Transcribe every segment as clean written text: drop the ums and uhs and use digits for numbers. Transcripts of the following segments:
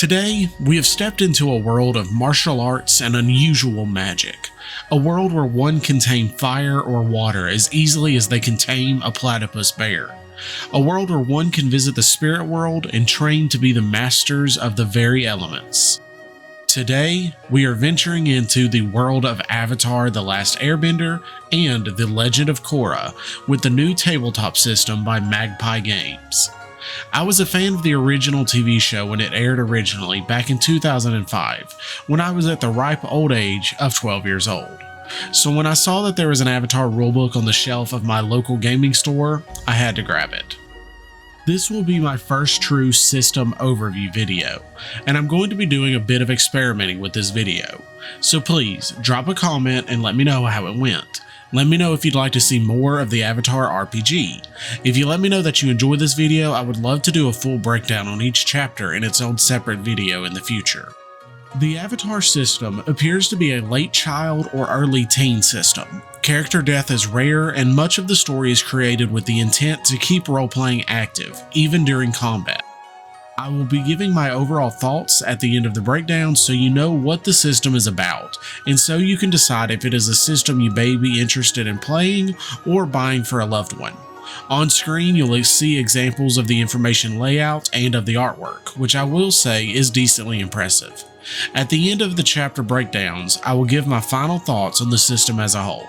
Today, we have stepped into a world of martial arts and unusual magic. A world where one can tame fire or water as easily as they can tame a platypus bear. A world where one can visit the spirit world and train to be the masters of the very elements. Today, we are venturing into the world of Avatar: The Last Airbender and The Legend of Korra with the new tabletop system by Magpie Games. I was a fan of the original TV show when it aired originally back in 2005, when I was at the ripe old age of 12 years old. So when I saw that there was an Avatar rulebook on the shelf of my local gaming store, I had to grab it. This will be my first true system overview video, and I'm going to be doing a bit of experimenting with this video. So please, drop a comment and let me know how it went. Let me know if you'd like to see more of the Avatar RPG. If you let me know that you enjoy this video, I would love to do a full breakdown on each chapter in its own separate video in the future. The Avatar system appears to be a late child or early teen system. Character death is rare, and much of the story is created with the intent to keep role-playing active, even during combat. I will be giving my overall thoughts at the end of the breakdown so you know what the system is about, and so you can decide if it is a system you may be interested in playing or buying for a loved one. On screen you'll see examples of the information layout and of the artwork, which I will say is decently impressive. At the end of the chapter breakdowns, I will give my final thoughts on the system as a whole.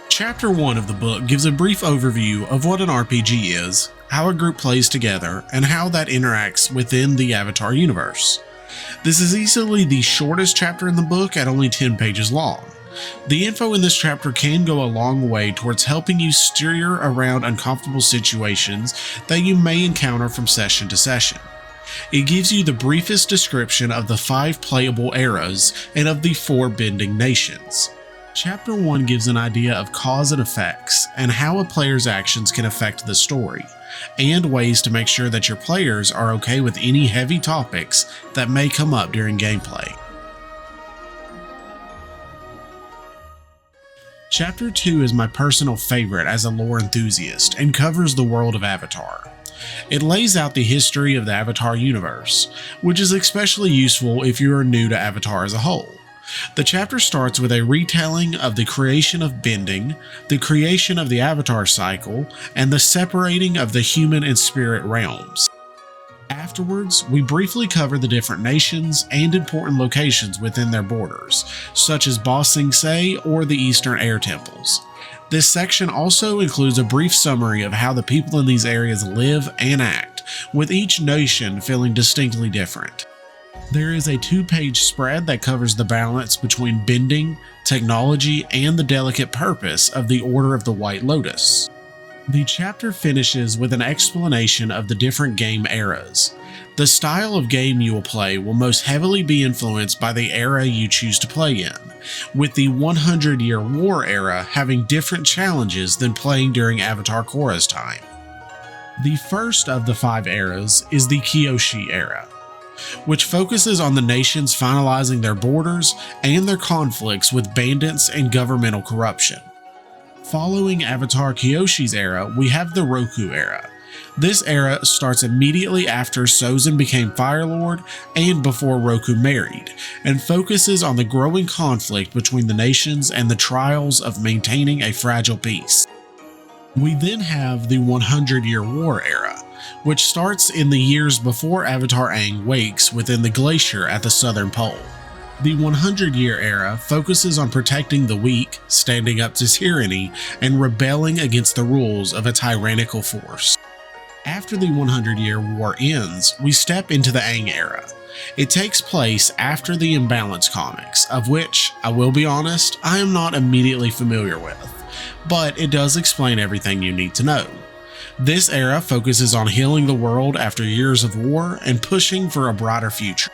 Chapter 1 of the book gives a brief overview of what an RPG is, how a group plays together, and how that interacts within the Avatar universe. This is easily the shortest chapter in the book at only 10 pages long. The info in this chapter can go a long way towards helping you steer around uncomfortable situations that you may encounter from session to session. It gives you the briefest description of the 5 playable eras and of the 4 bending nations. Chapter 1 gives an idea of cause and effects and how a player's actions can affect the story, and ways to make sure that your players are okay with any heavy topics that may come up during gameplay. Chapter 2 is my personal favorite as a lore enthusiast and covers the world of Avatar. It lays out the history of the Avatar universe, which is especially useful if you are new to Avatar as a whole. The chapter starts with a retelling of the creation of bending, the creation of the Avatar cycle, and the separating of the human and spirit realms. Afterwards, we briefly cover the different nations and important locations within their borders, such as Ba Sing Se or the Eastern Air Temples. This section also includes a brief summary of how the people in these areas live and act, with each nation feeling distinctly different. There is a 2-page spread that covers the balance between bending, technology, and the delicate purpose of the Order of the White Lotus. The chapter finishes with an explanation of the different game eras. The style of game you will play will most heavily be influenced by the era you choose to play in, with the 100-Year War era having different challenges than playing during Avatar Korra's time. The first of the 5 eras is the Kyoshi era, which focuses on the nations finalizing their borders and their conflicts with bandits and governmental corruption. Following Avatar Kyoshi's era, we have the Roku era. This era starts immediately after Sozin became Fire Lord and before Roku married, and focuses on the growing conflict between the nations and the trials of maintaining a fragile peace. We then have the 100-Year War era, which starts in the years before Avatar Aang wakes within the glacier at the southern pole. The 100-Year era focuses on protecting the weak, standing up to tyranny, and rebelling against the rules of a tyrannical force. After the 100-Year War ends, we step into the Aang era. It takes place after the Imbalance comics, of which, I will be honest, I am not immediately familiar with, but it does explain everything you need to know. This era focuses on healing the world after years of war and pushing for a brighter future.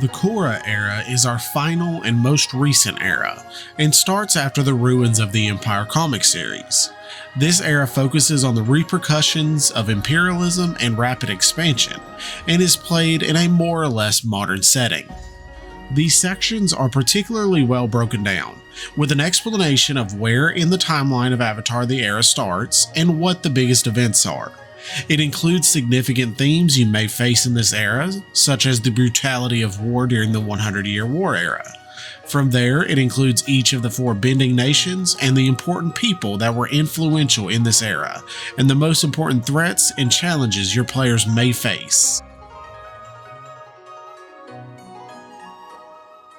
The Korra era is our final and most recent era, and starts after the ruins of the Empire comic series. This era focuses on the repercussions of imperialism and rapid expansion, and is played in a more or less modern setting. These sections are particularly well broken down, with an explanation of where in the timeline of Avatar the era starts and what the biggest events are. It includes significant themes you may face in this era, such as the brutality of war during the 100-Year War era. From there, it includes each of the 4 bending nations and the important people that were influential in this era, and the most important threats and challenges your players may face.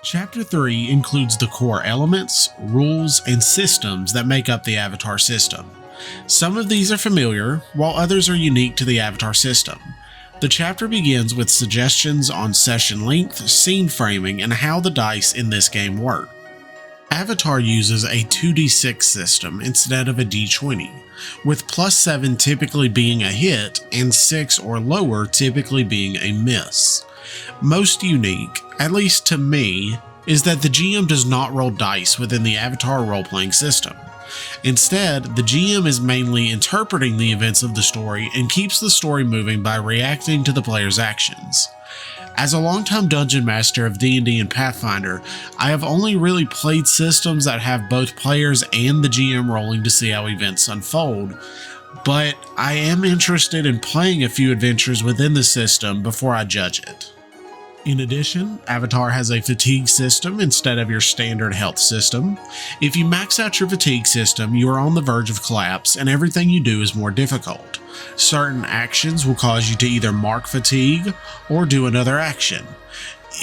Chapter 3 includes the core elements, rules, and systems that make up the Avatar system. Some of these are familiar, while others are unique to the Avatar system. The chapter begins with suggestions on session length, scene framing, and how the dice in this game work. Avatar uses a 2d6 system instead of a d20, with +7 typically being a hit and 6 or lower typically being a miss. Most unique, at least to me, is that the GM does not roll dice within the Avatar role-playing system. Instead, the GM is mainly interpreting the events of the story and keeps the story moving by reacting to the player's actions. As a longtime dungeon master of D&D and Pathfinder, I have only really played systems that have both players and the GM rolling to see how events unfold, but I am interested in playing a few adventures within the system before I judge it. In addition, Avatar has a fatigue system instead of your standard health system. If you max out your fatigue system, you are on the verge of collapse and everything you do is more difficult. Certain actions will cause you to either mark fatigue or do another action.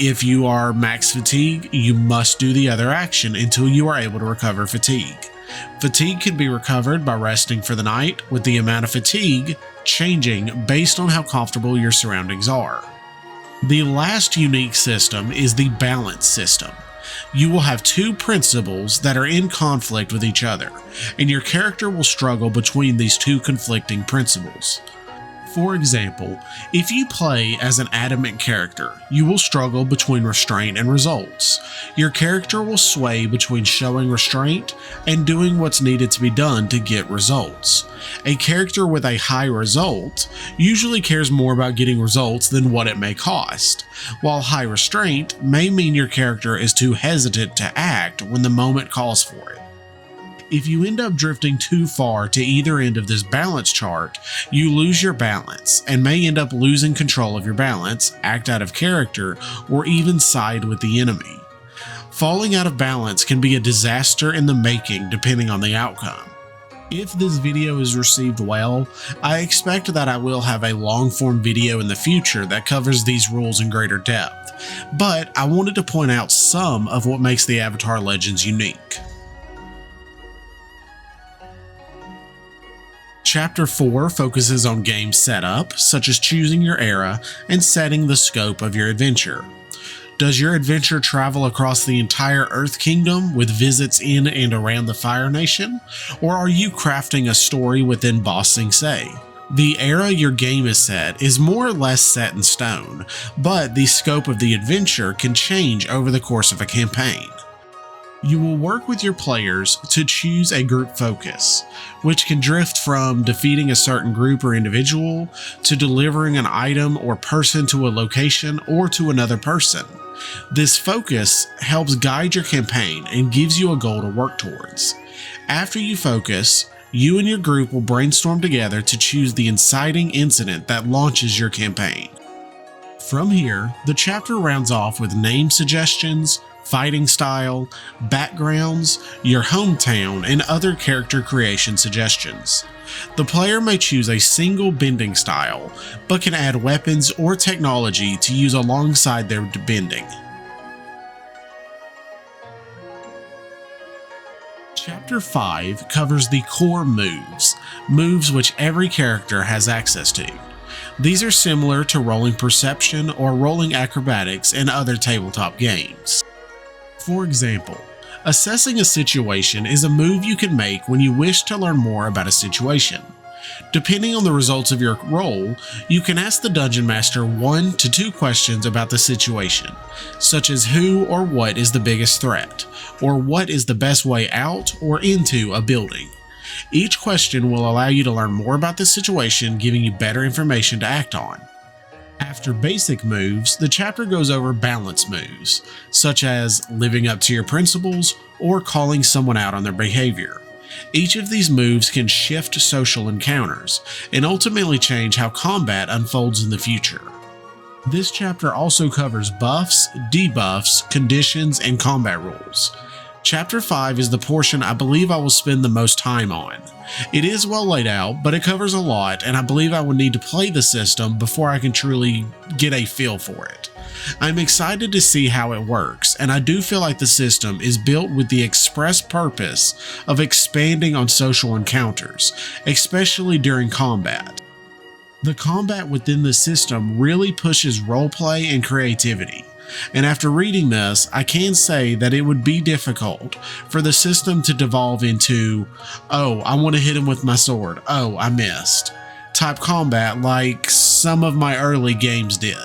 If you are max fatigue, you must do the other action until you are able to recover fatigue. Fatigue can be recovered by resting for the night, with the amount of fatigue changing based on how comfortable your surroundings are. The last unique system is the balance system. You will have 2 principles that are in conflict with each other, and your character will struggle between these 2 conflicting principles. For example, if you play as an adamant character, you will struggle between restraint and results. Your character will sway between showing restraint and doing what's needed to be done to get results. A character with a high result usually cares more about getting results than what it may cost, while high restraint may mean your character is too hesitant to act when the moment calls for it. If you end up drifting too far to either end of this balance chart, you lose your balance and may end up losing control of your balance, act out of character, or even side with the enemy. Falling out of balance can be a disaster in the making depending on the outcome. If this video is received well, I expect that I will have a long-form video in the future that covers these rules in greater depth, but I wanted to point out some of what makes the Avatar Legends unique. Chapter 4 focuses on game setup, such as choosing your era and setting the scope of your adventure. Does your adventure travel across the entire Earth Kingdom with visits in and around the Fire Nation, or are you crafting a story within Ba Sing Se? The era your game is set is more or less set in stone, but the scope of the adventure can change over the course of a campaign. You will work with your players to choose a group focus, which can drift from defeating a certain group or individual to delivering an item or person to a location or to another person. This focus helps guide your campaign and gives you a goal to work towards. After you focus, you and your group will brainstorm together to choose the inciting incident that launches your campaign. From here, the chapter rounds off with name suggestions, fighting style, backgrounds, your hometown, and other character creation suggestions. The player may choose a single bending style, but can add weapons or technology to use alongside their bending. Chapter 5 covers the core moves which every character has access to. These are similar to rolling perception or rolling acrobatics in other tabletop games. For example, assessing a situation is a move you can make when you wish to learn more about a situation. Depending on the results of your roll, you can ask the Dungeon Master 1 to 2 questions about the situation, such as who or what is the biggest threat, or what is the best way out or into a building. Each question will allow you to learn more about the situation, giving you better information to act on. After basic moves, the chapter goes over balance moves, such as living up to your principles or calling someone out on their behavior. Each of these moves can shift social encounters and ultimately change how combat unfolds in the future. This chapter also covers buffs, debuffs, conditions, and combat rules. Chapter 5 is the portion I believe I will spend the most time on. It is well laid out, but it covers a lot, and I believe I will need to play the system before I can truly get a feel for it. I'm excited to see how it works, and I do feel like the system is built with the express purpose of expanding on social encounters, especially during combat. The combat within the system really pushes roleplay and creativity. And after reading this, I can say that it would be difficult for the system to devolve into, oh, I want to hit him with my sword, oh, I missed, type combat like some of my early games did.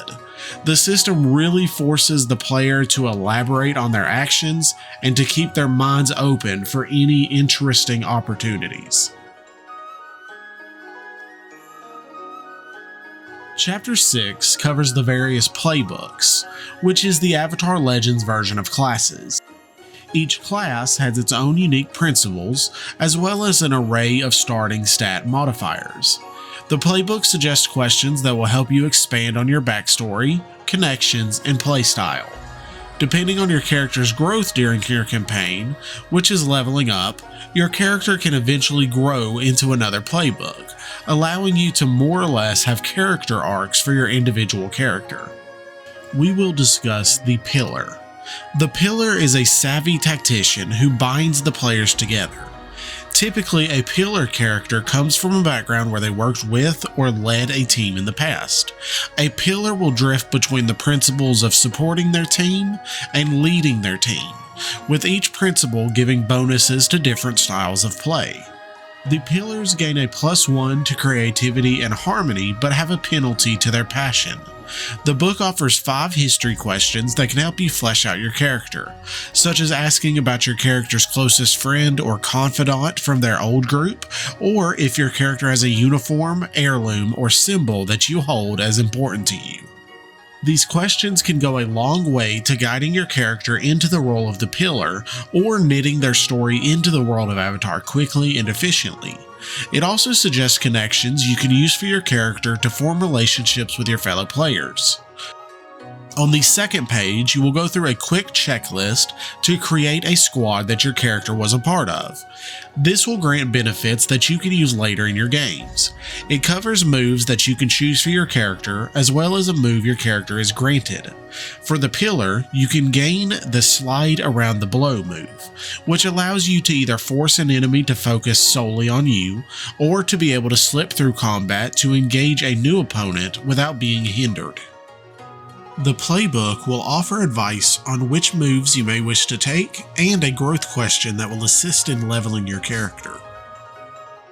The system really forces the player to elaborate on their actions and to keep their minds open for any interesting opportunities. Chapter 6 covers the various playbooks, which is the Avatar Legends version of classes. Each class has its own unique principles, as well as an array of starting stat modifiers. The playbook suggests questions that will help you expand on your backstory, connections, and playstyle. Depending on your character's growth during your campaign, which is leveling up, your character can eventually grow into another playbook, allowing you to more or less have character arcs for your individual character. We will discuss the Pillar. The Pillar is a savvy tactician who binds the players together. Typically, a Pillar character comes from a background where they worked with or led a team in the past. A Pillar will drift between the principles of supporting their team and leading their team, with each principle giving bonuses to different styles of play. The Pillars gain a +1 to creativity and harmony, but have a penalty to their passion. The book offers 5 history questions that can help you flesh out your character, such as asking about your character's closest friend or confidant from their old group, or if your character has a uniform, heirloom, or symbol that you hold as important to you. These questions can go a long way to guiding your character into the role of the Pillar or knitting their story into the world of Avatar quickly and efficiently. It also suggests connections you can use for your character to form relationships with your fellow players. On the second page, you will go through a quick checklist to create a squad that your character was a part of. This will grant benefits that you can use later in your games. It covers moves that you can choose for your character, as well as a move your character is granted. For the Pillar, you can gain the Slide Around the Blow move, which allows you to either force an enemy to focus solely on you, or to be able to slip through combat to engage a new opponent without being hindered. The playbook will offer advice on which moves you may wish to take and a growth question that will assist in leveling your character.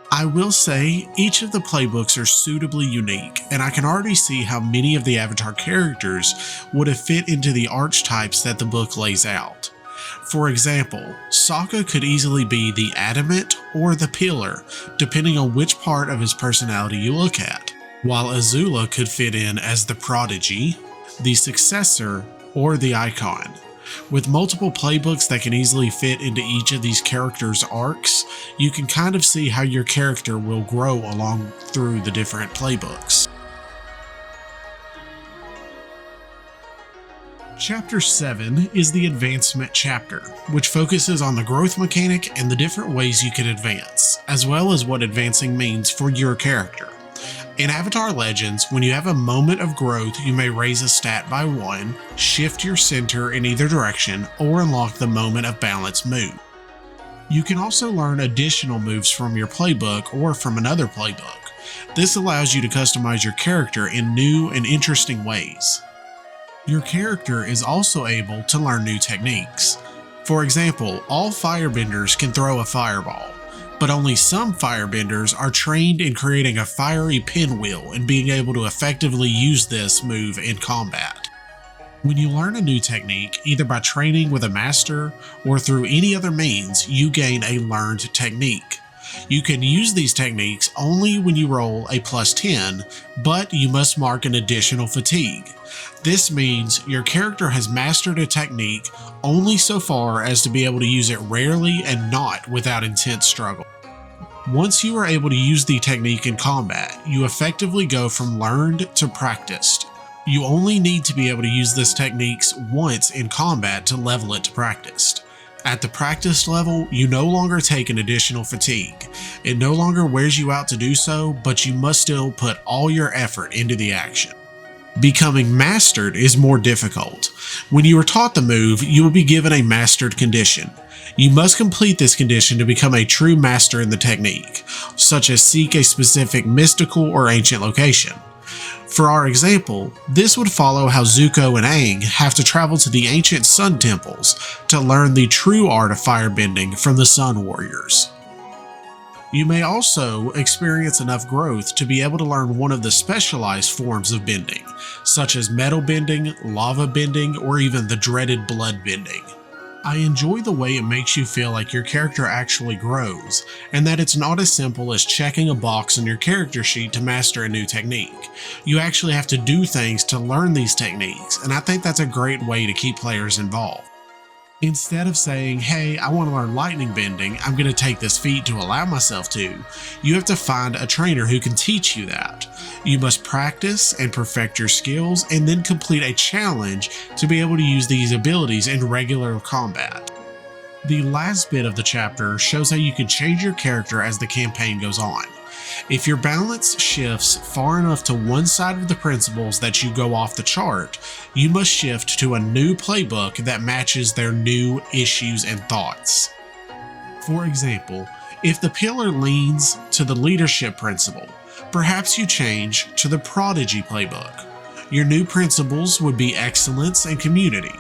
I will say each of the playbooks are suitably unique, and I can already see how many of the Avatar characters would have fit into the archetypes that the book lays out. For example, Sokka could easily be the Adamant or the Pillar, depending on which part of his personality you look at, while Azula could fit in as the Prodigy, the Successor, or the Icon. With multiple playbooks that can easily fit into each of these characters' arcs, you can kind of see how your character will grow along through the different playbooks. Chapter 7 is the Advancement chapter, which focuses on the growth mechanic and the different ways you can advance, as well as what advancing means for your character. In Avatar Legends, when you have a moment of growth, you may raise a stat by 1, shift your center in either direction, or unlock the Moment of Balance move. You can also learn additional moves from your playbook or from another playbook. This allows you to customize your character in new and interesting ways. Your character is also able to learn new techniques. For example, all firebenders can throw a fireball, but only some firebenders are trained in creating a fiery pinwheel and being able to effectively use this move in combat. When you learn a new technique, either by training with a master or through any other means, you gain a learned technique. You can use these techniques only when you roll a +10, but you must mark an additional fatigue. This means your character has mastered a technique only so far as to be able to use it rarely and not without intense struggle. Once you are able to use the technique in combat, you effectively go from learned to practiced. You only need to be able to use this techniques once in combat to level it to practiced. At the practiced level, you no longer take an additional fatigue. It no longer wears you out to do so, but you must still put all your effort into the action. Becoming mastered is more difficult. When you are taught the move, you will be given a mastered condition. You must complete this condition to become a true master in the technique, such as seek a specific mystical or ancient location. For our example, this would follow how Zuko and Aang have to travel to the ancient sun temples to learn the true art of firebending from the Sun Warriors. You may also experience enough growth to be able to learn one of the specialized forms of bending, such as metal bending, lava bending, or even the dreaded blood bending. I enjoy the way it makes you feel like your character actually grows, and that it's not as simple as checking a box on your character sheet to master a new technique. You actually have to do things to learn these techniques, and I think that's a great way to keep players involved. Instead of saying, hey, I want to learn lightning bending, I'm going to take this feat to allow myself to, you have to find a trainer who can teach you that. You must practice and perfect your skills and then complete a challenge to be able to use these abilities in regular combat. The last bit of the chapter shows how you can change your character as the campaign goes on. If your balance shifts far enough to one side of the principles that you go off the chart, you must shift to a new playbook that matches their new issues and thoughts. For example, if the pillar leans to the leadership principle, perhaps you change to the prodigy playbook. Your new principles would be excellence and community.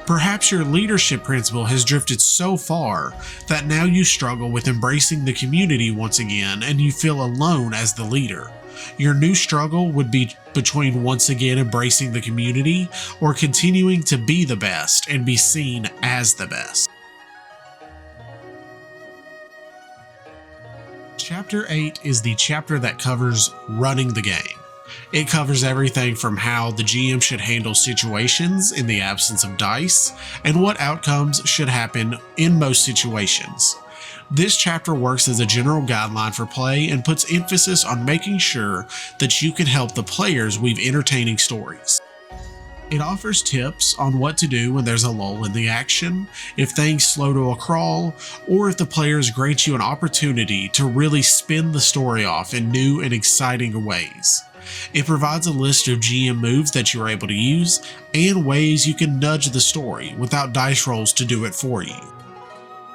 Perhaps your leadership principle has drifted so far that now you struggle with embracing the community once again and you feel alone as the leader. Your new struggle would be between once again embracing the community or continuing to be the best and be seen as the best. Chapter 8 is the chapter that covers running the game. It covers everything from how the GM should handle situations in the absence of dice, and what outcomes should happen in most situations. This chapter works as a general guideline for play and puts emphasis on making sure that you can help the players weave entertaining stories. It offers tips on what to do when there's a lull in the action, if things slow to a crawl, or if the players grant you an opportunity to really spin the story off in new and exciting ways. It provides a list of GM moves that you are able to use, and ways you can nudge the story without dice rolls to do it for you.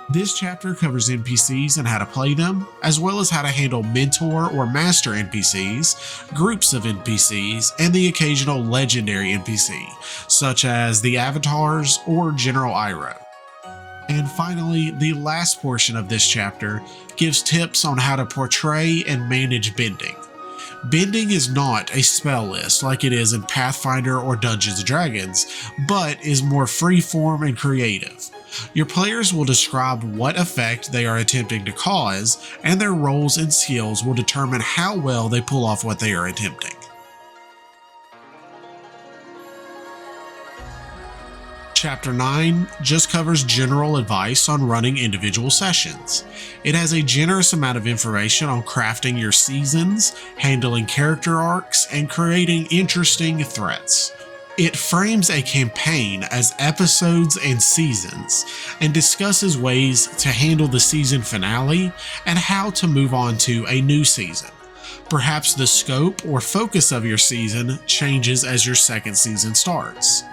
This chapter covers NPCs and how to play them, as well as how to handle mentor or master NPCs, groups of NPCs, and the occasional legendary NPC, such as the avatars or General Iroh. And finally, the last portion of this chapter gives tips on how to portray and manage bending. Bending is not a spell list like it is in Pathfinder or Dungeons & Dragons, but is more freeform and creative. Your players will describe what effect they are attempting to cause, and their roles and skills will determine how well they pull off what they are attempting. Chapter 9 just covers general advice on running individual sessions. It has a generous amount of information on crafting your seasons, handling character arcs, and creating interesting threats. It frames a campaign as episodes and seasons, and discusses ways to handle the season finale and how to move on to a new season. Perhaps the scope or focus of your season changes as your second season starts.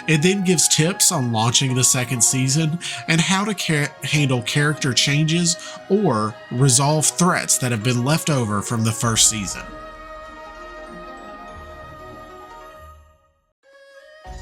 It then gives tips on launching the second season and how to handle character changes or resolve threats that have been left over from the first season.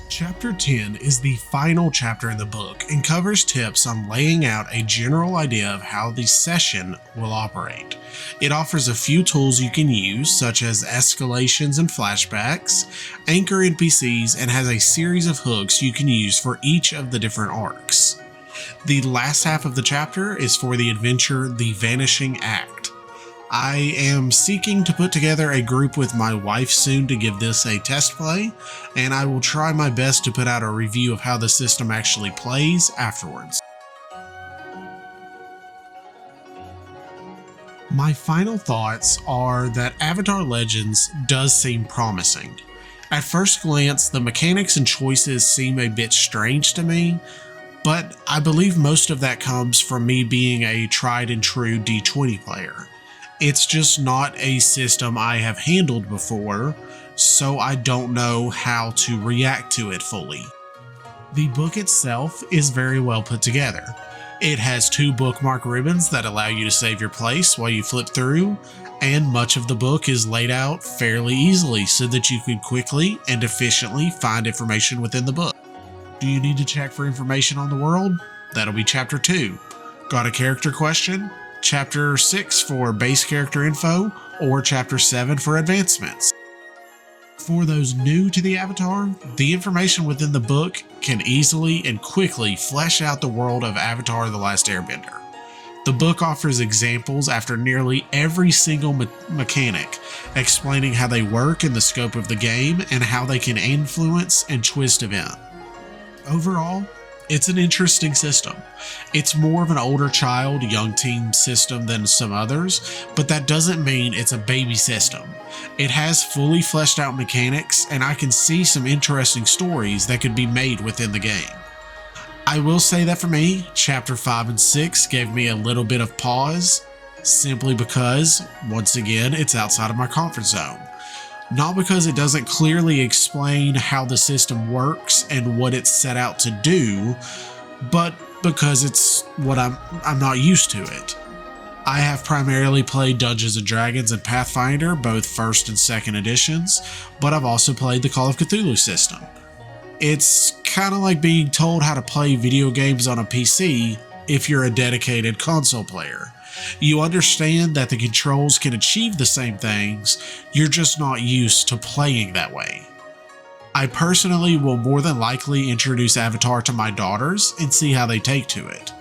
Chapter 10 is the final chapter in the book and covers tips on laying out a general idea of how the session will operate. It offers a few tools you can use, such as escalations and flashbacks, anchor NPCs, and has a series of hooks you can use for each of the different arcs. The last half of the chapter is for the adventure The Vanishing Act. I am seeking to put together a group with my wife soon to give this a test play, and I will try my best to put out a review of how the system actually plays afterwards. My final thoughts are that Avatar Legends does seem promising. At first glance, the mechanics and choices seem a bit strange to me, but I believe most of that comes from me being a tried and true D20 player. It's just not a system I have handled before, so I don't know how to react to it fully. The book itself is very well put together. It has 2 bookmark ribbons that allow you to save your place while you flip through, and much of the book is laid out fairly easily so that you can quickly and efficiently find information within the book. Do you need to check for information on the world? That'll be Chapter 2. Got a character question? Chapter 6 for base character info, or Chapter 7 for advancements. For those new to the Avatar, the information within the book can easily and quickly flesh out the world of Avatar: The Last Airbender. The book offers examples after nearly every single mechanic, explaining how they work in the scope of the game and how they can influence and twist events. Overall, it's an interesting system. It's more of an older child, young teen system than some others, but that doesn't mean it's a baby system. It has fully fleshed out mechanics, and I can see some interesting stories that could be made within the game. I will say that for me, Chapter 5 and 6 gave me a little bit of pause, simply because, once again, it's outside of my comfort zone. Not because it doesn't clearly explain how the system works and what it's set out to do, but because it's what I'm not used to it. I have primarily played Dungeons & Dragons and Pathfinder, both 1st and 2nd editions, but I've also played the Call of Cthulhu system. It's kind of like being told how to play video games on a PC if you're a dedicated console player. You understand that the controls can achieve the same things, you're just not used to playing that way. I personally will more than likely introduce Avatar to my daughters and see how they take to it.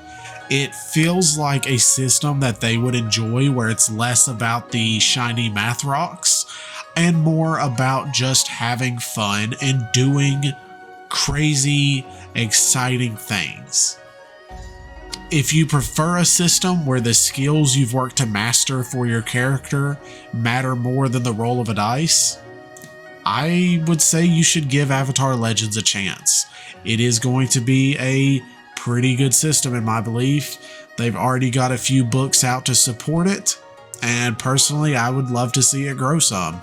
It feels like a system that they would enjoy, where it's less about the shiny math rocks and more about just having fun and doing crazy, exciting things. If you prefer a system where the skills you've worked to master for your character matter more than the roll of a dice, I would say you should give Avatar Legends a chance. It is going to be a pretty good system in my belief. They've already got a few books out to support it, and personally I would love to see it grow some.